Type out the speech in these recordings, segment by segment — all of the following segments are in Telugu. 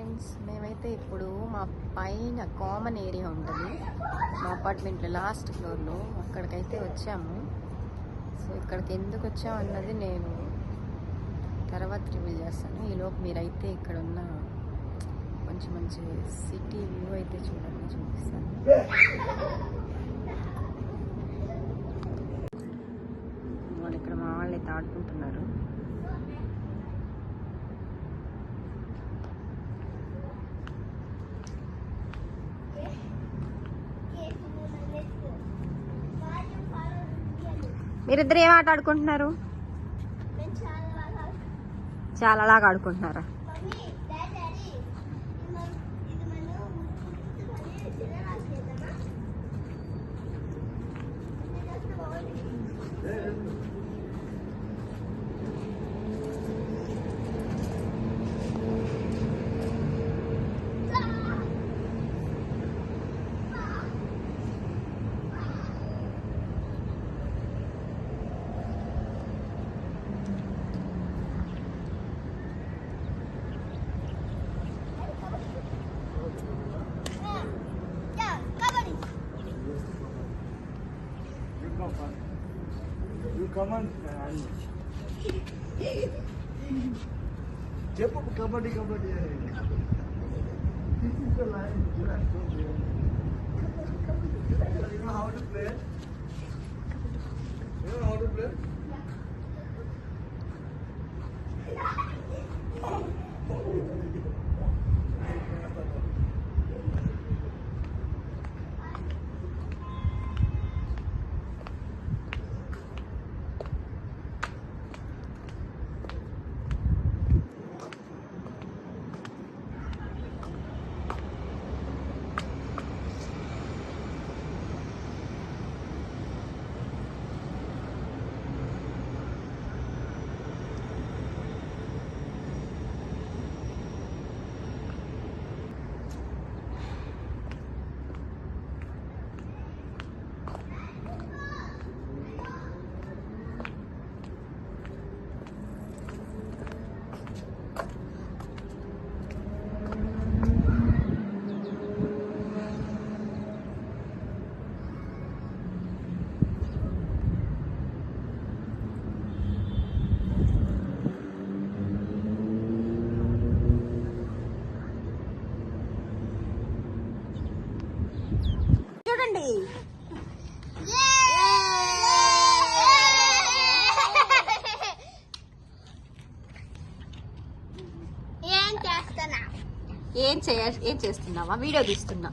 ఫ్రెండ్స్, మేమైతే ఇప్పుడు మా పైన కామన్ ఏరియా ఉంటుంది మా అపార్ట్మెంట్లో లాస్ట్ ఫ్లోర్లో, అక్కడికైతే వచ్చాము. సో ఇక్కడికి ఎందుకు వచ్చాము అన్నది నేను తర్వాత రివీల్ చేస్తాను. ఈలోపు మీరైతే ఇక్కడ ఉన్న మంచి మంచి సిటీ వ్యూ అయితే చూపిస్తాను. వాళ్ళు ఇక్కడ మా వాళ్ళు అయితే ఆడుకుంటున్నారు. మీరిద్దరు ఏం ఆట ఆడుకుంటున్నారు? చాలా లాగా ఆడుకుంటున్నారా? చెప్పు kabaddi kabaddi This is the line. You know how to play? You know how to play? చూడండి, ఏం చేస్తున్నావా? వీడియో తీస్తున్నా.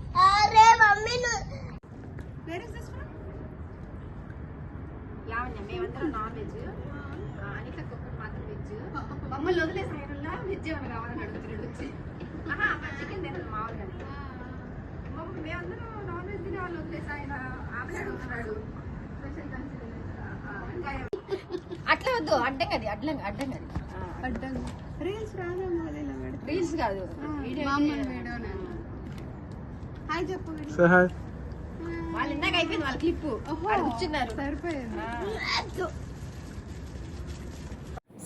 లావణ్య, మేమందరం నాన్ వెజ్, అనిత ఒక్కటి మాత్రం వెజ్. మమ్మల్ని వదిలేసి ఆయనలా వెజ్ ఏమైనా కావాలని అడుగుతున్నాడు వచ్చి. చికెన్ తినదు మామూలుగా. మేమందరం నాన్ వెజ్ తినే వాళ్ళు వదిలేసి ఆయన ఆమె అడుగుతున్నాడు. అట్లా వద్దు, అడ్డం కది, అడ్డం కది. రీల్స్ రాదు, రీల్స్ కాదు, హాయ్ చెప్పు. వాళ్ళు ఇందాక అయిపోయింది వాళ్ళ క్లిప్, కూర్చున్నారు, సరిపోయింది.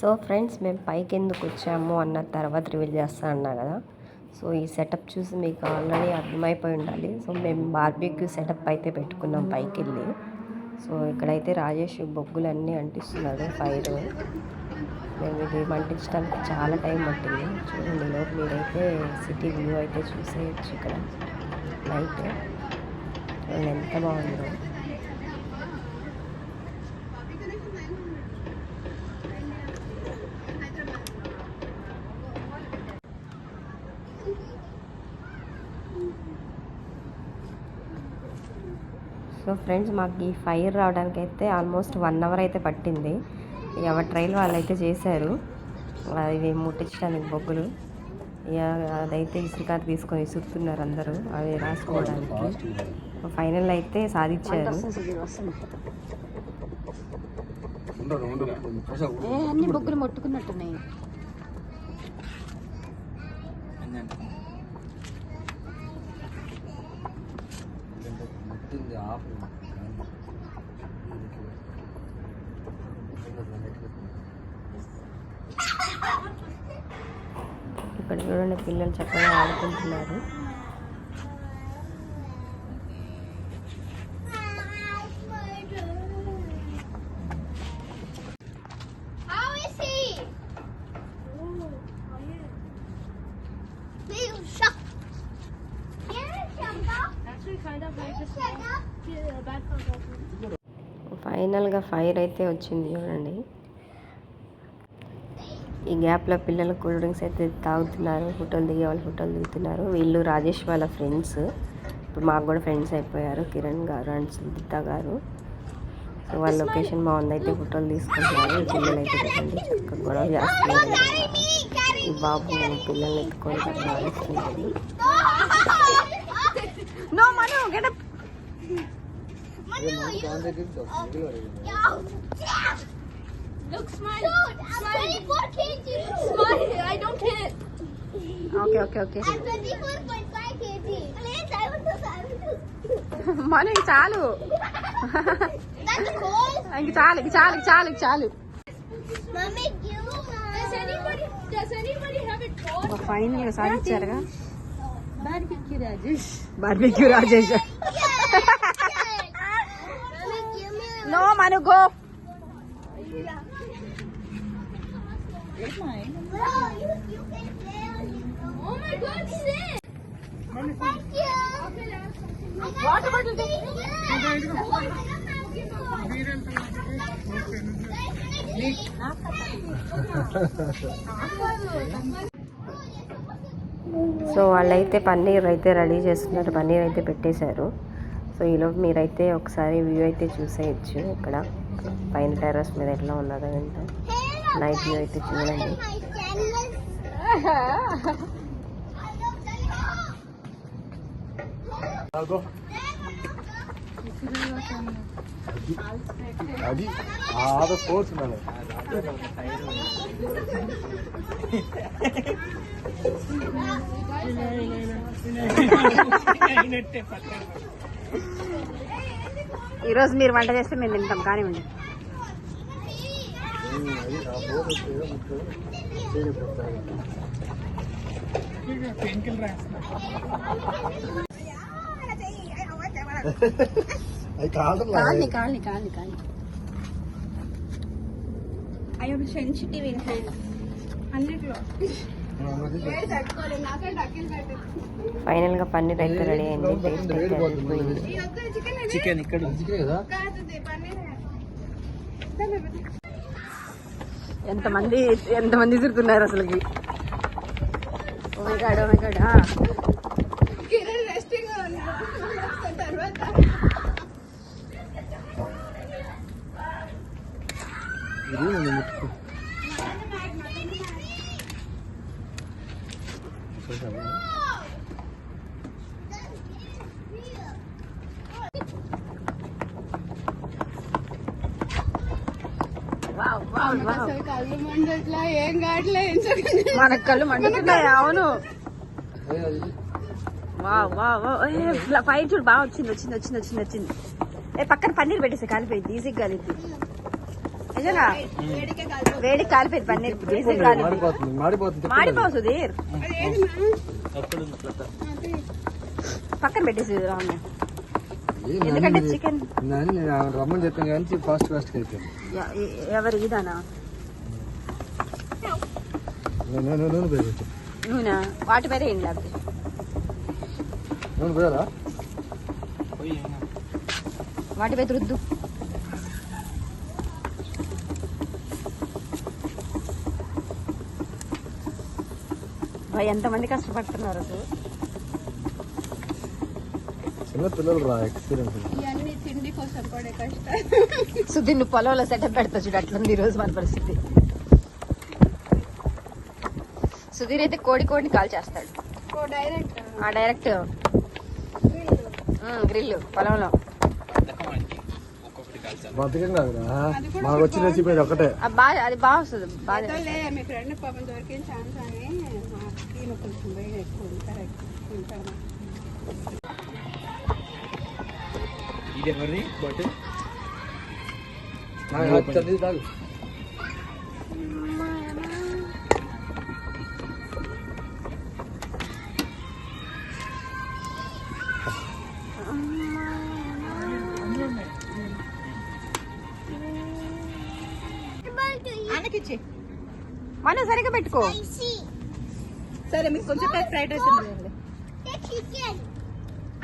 సో ఫ్రెండ్స్, మేము పైకి ఎందుకు వచ్చాము అన్న తర్వాత రివీల్ చేస్తా అన్నా కదా. సో ఈ సెటప్ చూసి మీకు ఆల్రెడీ అర్థమైపోయి ఉండాలి. సో మేము బార్బిక్యూ సెటప్ అయితే పెట్టుకున్నాం పైకి వెళ్ళి. సో ఇక్కడైతే రాజేష్ బొగ్గులన్నీ అంటిస్తున్నాడు ఫైర్. మేము ఇది అంటించడానికి చాలా టైం పట్టింది. చూడండి, లోపు మీరైతే సిటీ వ్యూ అయితే చూసేయచ్చు. ఇక్కడ నైట్ ఎంత బాగుందో. సో ఫ్రెండ్స్, మాకు ఈ ఫైర్ రావడానికి అయితే ఆల్మోస్ట్ 1 అవర్ అయితే పట్టింది. ఎవరి ట్రైల్ వాళ్ళు అయితే చేశారు. ఇవి ముట్టించడానికి బొగ్గులు, అదైతే ఇసుక తీసుకొని ఇసురుతున్నారు అందరూ అవి రాసుకోవడానికి. ఫైనల్ అయితే సాధించారు. అన్ని బొగ్గులు మొట్టుకున్నట్టున్నాయి. ఇక్కడ చూడండి పిల్లలు చక్కగా ఆడుకుంటున్నారు. ఫైనల్గా ఫైర్ అయితే వచ్చింది చూడండి. ఈ గ్యాప్లో పిల్లలు కూల్ డ్రింక్స్ అయితే తాగుతున్నారు. ఫోటోలు దిగే వాళ్ళు ఫోటోలు దిగుతున్నారు. వీళ్ళు రాజేష్ వాళ్ళ ఫ్రెండ్స్. ఇప్పుడు మాకు కూడా ఫ్రెండ్స్ అయిపోయారు, కిరణ్ గారు అండ్ సుజిత గారు. సో వాళ్ళ లొకేషన్ బాగుంది, అయితే ఫోటోలు తీసుకుంటున్నారు. ఈ పిల్లలు అయితే చూడండి చక్కగా గొడవ చేస్తున్నారు. ఈ బాబు పిల్లల్ని ఎత్తుకొని ఆడిస్తున్నారు. Look, smile. Smile. 24 kg. Smile. I don't care. Okay I'm 24.5 kg. Please, I want to. మన చాలు, That's cold. చాలు. Mommy, give. Does anybody have a cold? ఫైనల్గా సాధించారుగా. Barbecue Rajesh. Mommy, give me. No Manu go. Bro, you can play on it. Oh my God, sit. Thank you. What about the so వాళ్ళైతే పన్నీర్ అయితే రెడీ చేస్తున్నారు. పన్నీర్ అయితే పెట్టేశారు. సో ఈలోపు మీరైతే ఒకసారి వ్యూ అయితే చూసేయచ్చు. ఇక్కడ పైన టెర్రస్ మీద ఎట్లా ఉన్నదో ఏంటో నైట్ వ్యూ అయితే చూడండి. అది ఆదో కోర్స్ ఉండాలి. ఈరోజు మీరు వంట చేస్తే మేము తింటాం కానివ్వండి. కాలి అయ్యో సెన్సిటివ్ అన్నిట్లో ఫైనల్ గా పన్నీర్ అయితే రెడీ అయింది. టేస్ట్ అయితే అయిపోయింది. చికెన్ ఇక్కడ కదా. ఎంతమంది తిరుగుతున్నారు అసలుకి. Oh my God. Kiran resting తర్వాత అసలు కళ్ళు మండట్లా ఏం కావట్లే. మన కళ్ళు మండుతున్నాయి. అవును. ఫైర్ చూడు బాగా వచ్చింది. పక్కన పన్నీర్ పెట్టేసి కాలిపోయింది. ఈజీగా కాలిపోయింది. నిజంగా వేడికి కాలిపోయింది పన్నీర్. ఈజీగా మాడిపోతుంది. పక్కన పెట్టేసి ఎందుకంటే చికెన్ రమ్మని చెప్పాను కానీ ఫాస్ట్ అయితే ఎవరు ఇదానా నూనె వాటి మీద ఏం లేకపోతే వాటి మీద రుద్దు. ఎంతమంది కష్టపడుతున్నారు అసలు. చిన్న పిల్లలు రా ఎక్స్పీరియన్స్. ఇవన్నీ తిండి కోసం పడే కష్టం. సుధీర్ నువ్వు పొలంలో సెటప్ పెడతా చూడు అట్లుంది ఈరోజు మన పరిస్థితి. సుధీర్ అయితే కోడిని కాల్ చేస్తాడు. డైరెక్ట్ గ్రిల్ పొలంలో. మాకు వచ్చిన రెసిపీ ఒకటే. అది బాగా వస్తుంది. బాగా మీ ఫ్రెండ్ పాపం దొరికిన ఛాన్స్ అని కొంచెం వేడి ఎక్కువ ఉంటారు. ఇది ఎవరిది బాటిల్? తాగు. ఇచ్చే మనం సరిగ్గా పెట్టుకో Spicy. సరే మీకు కొంచెం ఫ్రైడ్ రైస్ ఉంది Take chicken.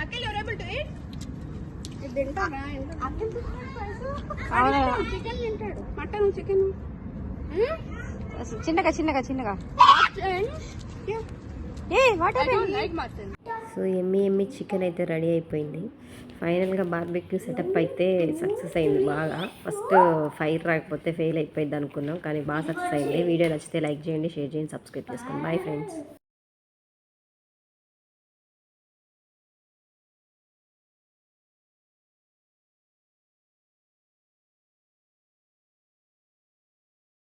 అక్కడ ఎవరేబుల్ టు ఈట్ ఇది తింటారా అవునా చికెన్ తింటాడు. మటన్ చికెన్ చిన్నగా చిన్నగా చిన్నగా ఏ వాట్ లైక్ మటన్ సో ఎమ్మి చికెన్ అయితే రెడీ అయిపోయింది. ఫైనల్గా బార్బెక్యూ సెటప్ అయితే సక్సెస్ అయింది బాగా. ఫస్ట్ ఫైర్ రాకపోతే ఫెయిల్ అయిపోయింది అనుకున్నాం, కానీ బాగా సక్సెస్ అయింది. వీడియో నచ్చితే లైక్ చేయండి, షేర్ చేయండి, సబ్స్క్రైబ్ చేసుకోండి. Bye friends.